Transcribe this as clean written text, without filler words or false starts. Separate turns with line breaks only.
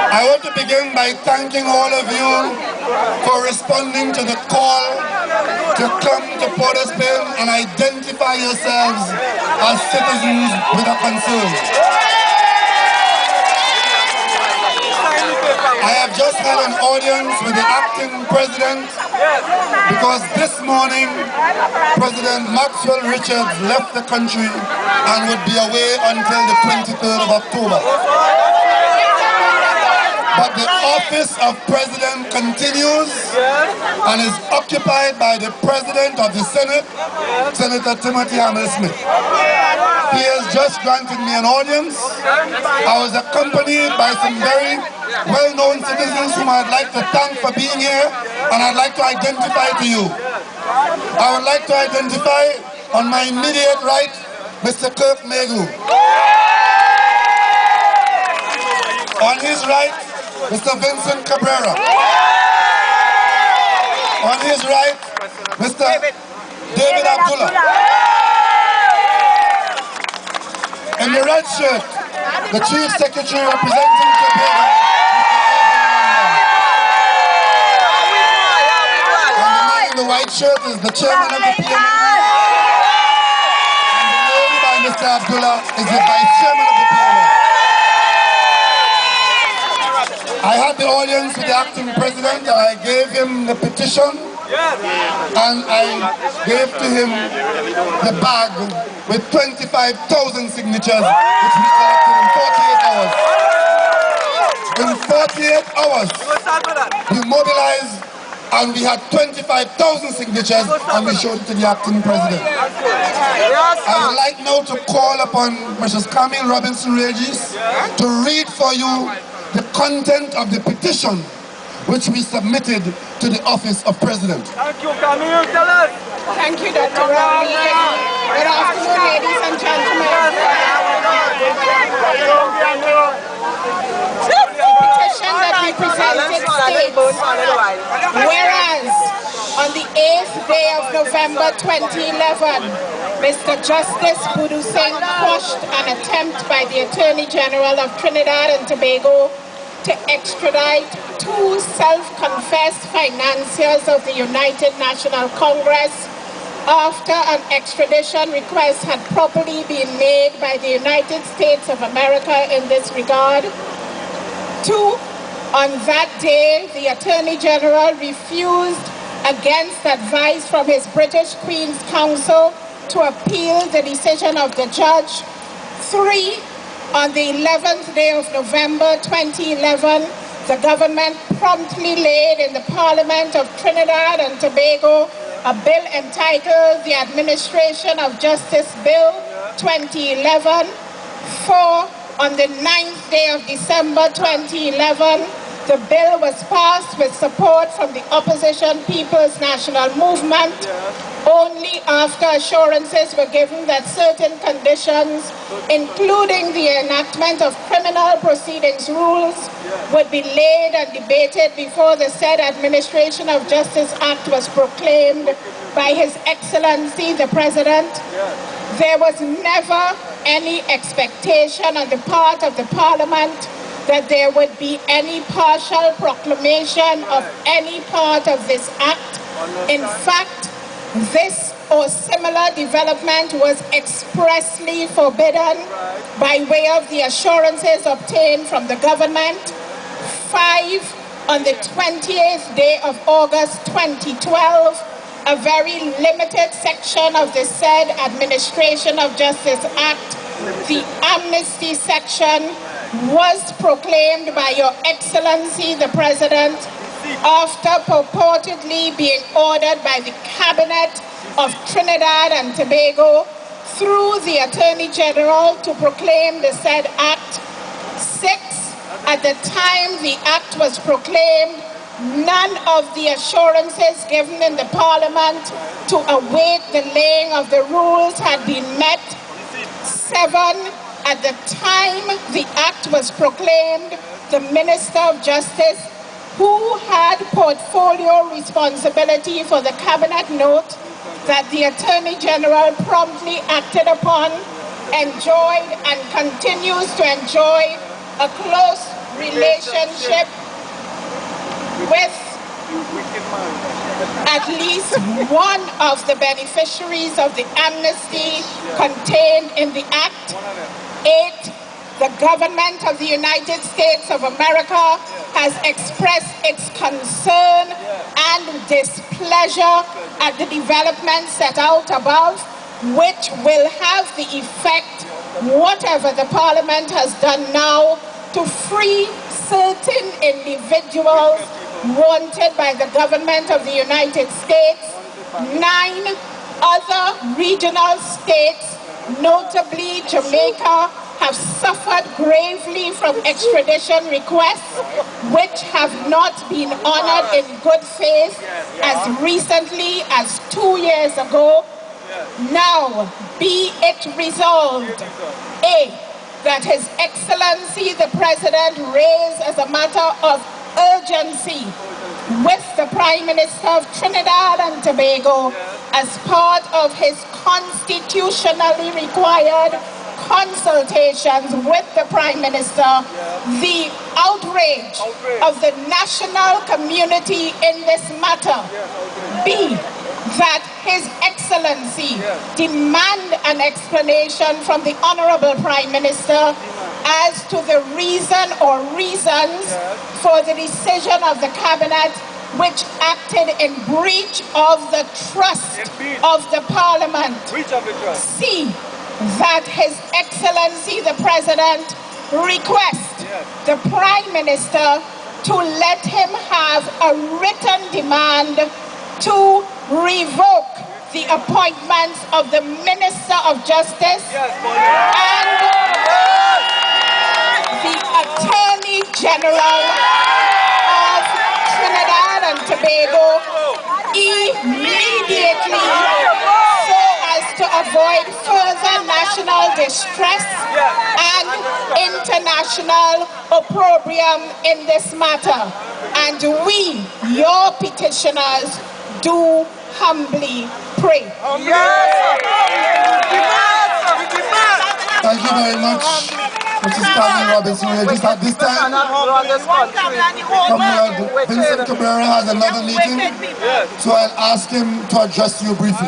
I want to begin by thanking all of you for responding to the call to come to Port of Spain and identify yourselves as citizens with a concern. I have just had an audience with the acting president because this morning President Maxwell Richards left the country and would be away until the 23rd of October. But the office of president continues and is occupied by the president of the Senate, Senator Timothy Hammer-Smith. He has just granted me an audience. I was accompanied by some very well-known citizens whom I'd like to thank for being here, and I'd like to identify to you. I would like to identify on my immediate right, Mr. Kirk Megu. On his right, Mr. Vincent Cabrera. On his right, Mr. David Abdullah. In the red shirt, the Chief Secretary representing Tobago, and the man in the white shirt is the Chairman of the PMA, and the lady by Mr. Abdullah is the Vice Chairman of the PMA. I had the audience with the acting president and I gave him the petition and I gave to him the bag with 25,000 signatures which we collected in 48 hours. In 48 hours we mobilized and we had 25,000 signatures and we showed it to the acting president. I would like now to call upon Mrs. Camille Robinson-Regis to read for you the content of the petition which we submitted to the office of president.
Thank you, Camille. Tell us.
Thank you, Dr. Rowley. Good afternoon, ladies and gentlemen. The petition that we presented states, whereas on the 8th day of November 2011, Mr. Justice Budu Singh quashed an attempt by the Attorney General of Trinidad and Tobago to extradite two self-confessed financiers of the United National Congress after an extradition request had properly been made by the United States of America in this regard. Two, on that day, the Attorney General refused against advice from his British Queen's Counsel to appeal the decision of the judge. Three, on the 11th day of November 2011, the government promptly laid in the Parliament of Trinidad and Tobago a bill entitled the Administration of Justice Bill 2011. Four, on the 9th day of December 2011, the bill was passed with support from the Opposition People's National Movement only after assurances were given that certain conditions, including the enactment of criminal proceedings rules, would be laid and debated before the said Administration of Justice Act was proclaimed by His Excellency the President. There was never any expectation on the part of the Parliament that there would be any partial proclamation of any part of this act. In fact, this or similar development was expressly forbidden by way of the assurances obtained from the government. 5, on the 28th day of August 2012, a very limited section of the said Administration of Justice Act, the amnesty section, was proclaimed by Your Excellency the President after purportedly being ordered by the Cabinet of Trinidad and Tobago through the Attorney General to proclaim the said act. 6, at the time the act was proclaimed, none of the assurances given in the Parliament to await the laying of the rules had been met. 7, at the time the act was proclaimed, the Minister of Justice, who had portfolio responsibility for the Cabinet note that the Attorney General promptly acted upon, enjoyed and continues to enjoy a close relationship with at least one of the beneficiaries of the amnesty contained in the Act. 8, the government of the United States of America has expressed its concern and displeasure at the developments set out above, which will have the effect, whatever the Parliament has done now, to free certain individuals wanted by the government of the United States. 9 other regional states, notably Jamaica, have suffered gravely from extradition requests which have not been honored in good faith as recently as 2 years ago. Now, be it resolved, A, that His Excellency the President raise as a matter of urgency with the Prime Minister of Trinidad and Tobago as part of his constitutionally required consultations with the Prime Minister, the outrage of the national community in this matter. B, that His Excellency demand an explanation from the Honorable Prime Minister as to the reason or reasons for the decision of the Cabinet which acted in breach of the trust of the Parliament. C, that His Excellency the President request the Prime Minister to let him have a written demand to revoke the appointments of the Minister of Justice and the Attorney General of Trinidad and Tobago immediately, so as to avoid further national distress and international opprobrium in this matter. And we, your petitioners, do humbly pray.
Thank you very much, Mrs. Carmen Robinson-Regis. At this time, Comrade Vincent Cabrera has another meeting, so I'll ask him to address you briefly.